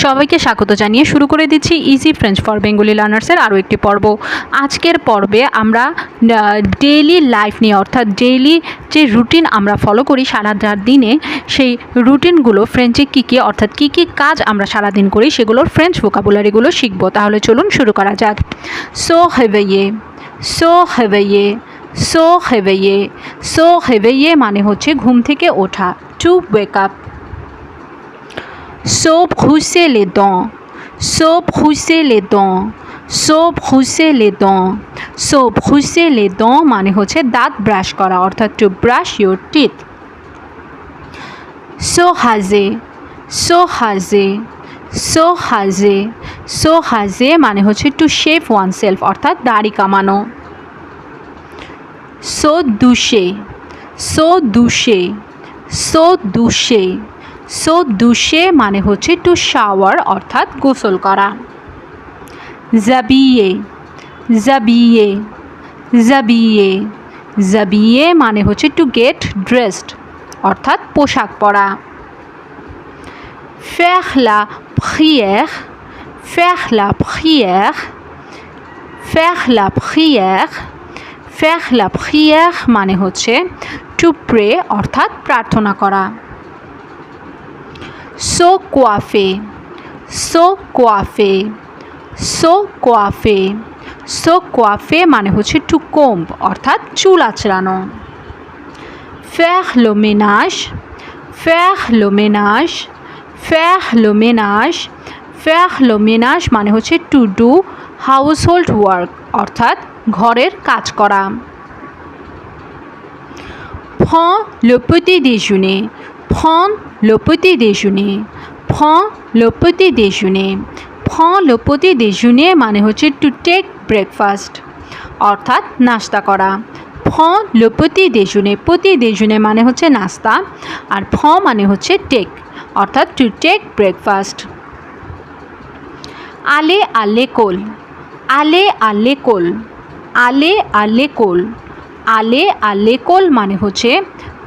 সবাইকে স্বাগত জানিয়ে শুরু করে দিচ্ছি ইজি ফ্রেঞ্চ ফর বেঙ্গলি লার্নার্সের আরও একটি পর্ব। আজকের পর্বে আমরা ডেইলি লাইফ নিয়ে, অর্থাৎ ডেইলি যে রুটিন আমরা ফলো করি সারাটা দিনে, সেই রুটিনগুলো ফ্রেঞ্চে কী কী, অর্থাৎ কী কী কাজ আমরা সারাদিন করি সেগুলোর ফ্রেঞ্চ ভোকাবুলারিগুলো শিখবো। তাহলে চলুন শুরু করা যাক। সো হেভেইয়ে, সো হেভেইয়ে, সো হেভেইয়ে। সো হেভেইয়ে মানে হচ্ছে ঘুম থেকে ওঠা, to wake up. Se brosser les dents, se brosser les dents, se brosser les dents, se brosser les dents মানে হচ্ছে দাঁত ব্রাশ করা, অর্থাৎ two brush your teeth. Se raser, se raser, se raser, se raser মানে হচ্ছে two shave one self, অর্থাৎ দাড়ি কামানো। Se doucher, se doucher, se doucher, সো দুশে মানে হচ্ছে টু শাওয়ার, অর্থাৎ গোসল করা। জাবিয়ে, জাবিয়ে, জাবিয়ে, জাবিয়ে মানে হচ্ছে টু গেট ড্রেসড, অর্থাৎ পোশাক পরা। faire la prière, faire la prière, faire la prière, faire la prière মানে হচ্ছে টু প্রে, অর্থাৎ প্রার্থনা করা। Se coiffer, se coiffer, se coiffer, se coiffer মানে হচ্ছে টু কোম্ব, অর্থাৎ চুল আঁচড়ানো। faire le ménage, faire le ménage, faire le ménage, faire le ménage মানে হচ্ছে টু ডু হাউসহোল্ড ওয়ার্ক, অর্থাৎ ঘরের কাজ করা। prends le petit déjeuner, prends le petit déjeuner, prends le petit déjeuner, prends le petit déjeuner মানে হচ্ছে two take breakfast, অর্থাৎ নাস্তা করা। prends le petit déjeuner, petit déjeuner মানে হচ্ছে নাস্তা, আর prends মানে হচ্ছে টেক, অর্থাৎ to take breakfast. aller à l'école, aller à l'école, aller à l'école, aller à l'école মানে হচ্ছে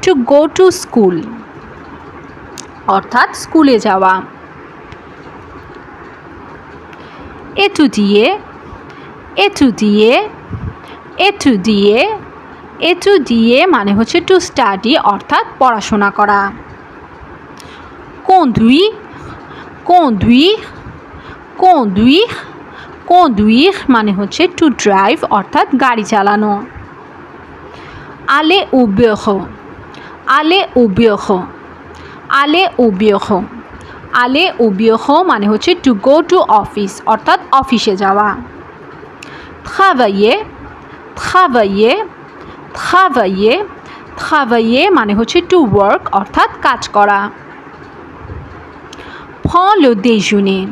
টু গো টু স্কুল, অর্থাৎ স্কুলে যাওয়া। étudier, étudier, étudier, étudier মানে হচ্ছে টু স্টাডি, অর্থাৎ পড়াশোনা করা। conduire, conduire, conduire, conduire মানে হচ্ছে টু ড্রাইভ, অর্থাৎ গাড়ি চালানো। aller au bureau, aller au bureau, aller au bureau, aller au bureau মানে হচ্ছে টু গো টু অফিস, অর্থাৎ অফিসে যাওয়া। travailler, travailler, travailler, travailler মানে হচ্ছে টু ওয়ার্ক, অর্থাৎ কাজ করা। prends le déjeuner,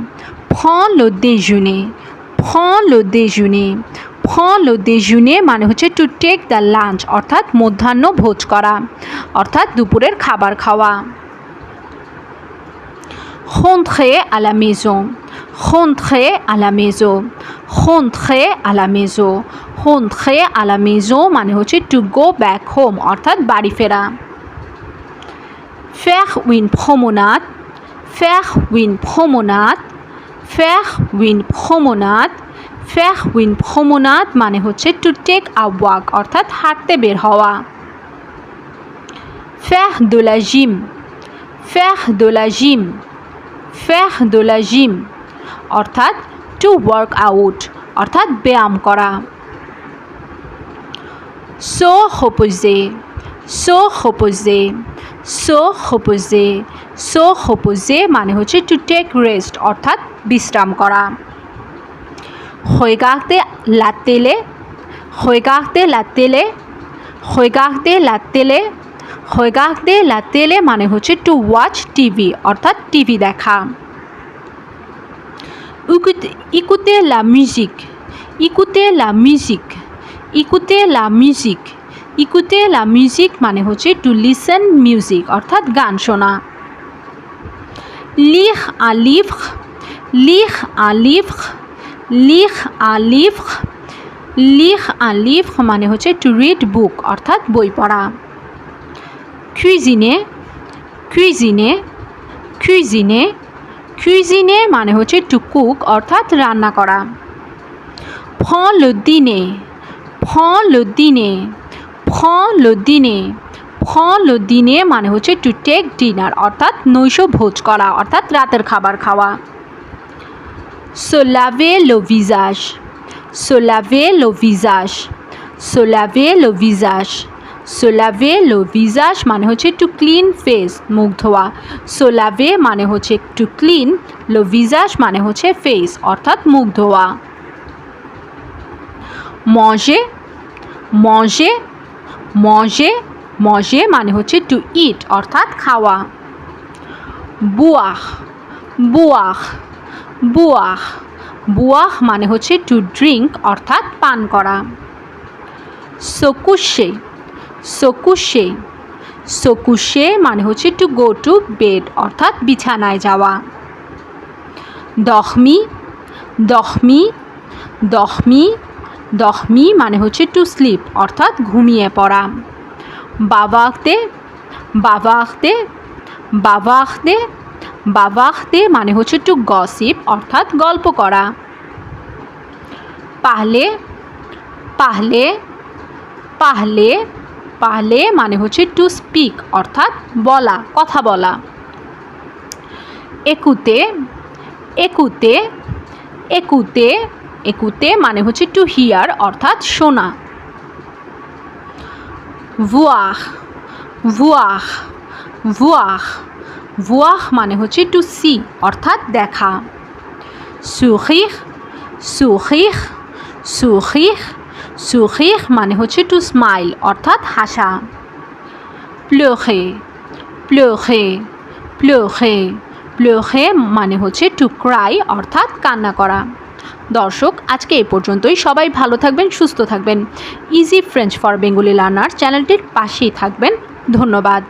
prends le déjeuner, prends le déjeuner, prends le déjeuner মানে হচ্ছে টু টেক দ্য লাঞ্চ, অর্থাৎ মধ্যাহ্ন ভোজ করা, অর্থাৎ দুপুরের খাবার খাওয়া। rentrer à la maison, rentrer à la maison, rentrer à la maison, rentrer à la maison মানে হচ্ছে টু গো ব্যাক হোম, অর্থাৎ বাড়ি ফেরা। faire une promenade, faire une promenade, faire une promenade, faire une promenade মানে হচ্ছে টু টেক আ ওয়াক, অর্থাৎ হাঁটতে বের হওয়া। faire de la gym, faire de la gym, faire de la gym অর্থাৎ টু ওয়ার্ক আউট, অর্থাৎ ব্যায়াম করা। se reposer, se reposer, se reposer, se reposer মানে হচ্ছে টু টেক রেস্ট, অর্থাৎ বিশ্রাম করা। regarder la télé, regarder la télé, regarder la télé, regarder la télé মানে হচ্ছে টু ওয়াচ টিভি, অর্থাৎ টিভি দেখা। écouter la musique, écouter la musique, écouter la musique, écouter la musique মানে হচ্ছে to listen music, অর্থাৎ গান শোনা। lire un livre, lire un livre, lire un livre, lire un livre মানে হচ্ছে to read বুক, অর্থাৎ বই পড়া। cuisiner, cuisiner, cuisiner, কুইজিনে মানে হচ্ছে টু কুক অর্থাৎ রান্না করা। prends le dîner, prends le dîner, prends le dîner, prends le dîner মানে হচ্ছে টু টেক ডিনার অর্থাৎ নৈশ ভোজ করা অর্থাৎ রাতের খাবার খাওয়া। se laver le visage, se laver le visage, se laver le visage, se laver le visage মানে হচ্ছে টু ক্লিন ফেস মুখ ধোয়া। se laver মানে হচ্ছে টু ক্লিন, le visage মানে হচ্ছে ফেস অর্থাৎ মুখ ধোয়া। manger, manger, manger, manger মানে হচ্ছে টু ইট অর্থাৎ খাওয়া। boire, boire, boire, boire মানে হচ্ছে টু ড্রিঙ্ক অর্থাৎ পান করা। se coucher, se coucher, se coucher মানে হচ্ছে টু গো টু বেড অর্থাৎ বিছানায় যাওয়া। dormir, dormir, dormir, dormir মানে হচ্ছে টু স্লিপ অর্থাৎ ঘুমিয়ে পড়া। bavarder, bavarder, bavarder, bavarder মানে হচ্ছে টু গসিপ অর্থাৎ গল্প করা। parler, parler, parler, parler মানে হচ্ছে টু স্পিক অর্থাৎ বলা কথা বলা। écouter, écouter, écouter, écouter মানে হচ্ছে টু হিয়ার অর্থাৎ শোনা। voir, voir, voir, voir মানে হচ্ছে টু সি অর্থাৎ দেখা। sourire, sourire, sourire, sourire মানে হচ্ছে টু স্মাইল অর্থাৎ হাসা। pleurer, pleurer, pleurer, pleurer মানে হচ্ছে টু ক্রাই অর্থাৎ কান্না করা। দর্শক আজকে এই পর্যন্তই। সবাই ভালো থাকবেন, সুস্থ থাকবেন। Easy French for Bengali learner চ্যানেলটির পাশেই থাকবেন। ধন্যবাদ।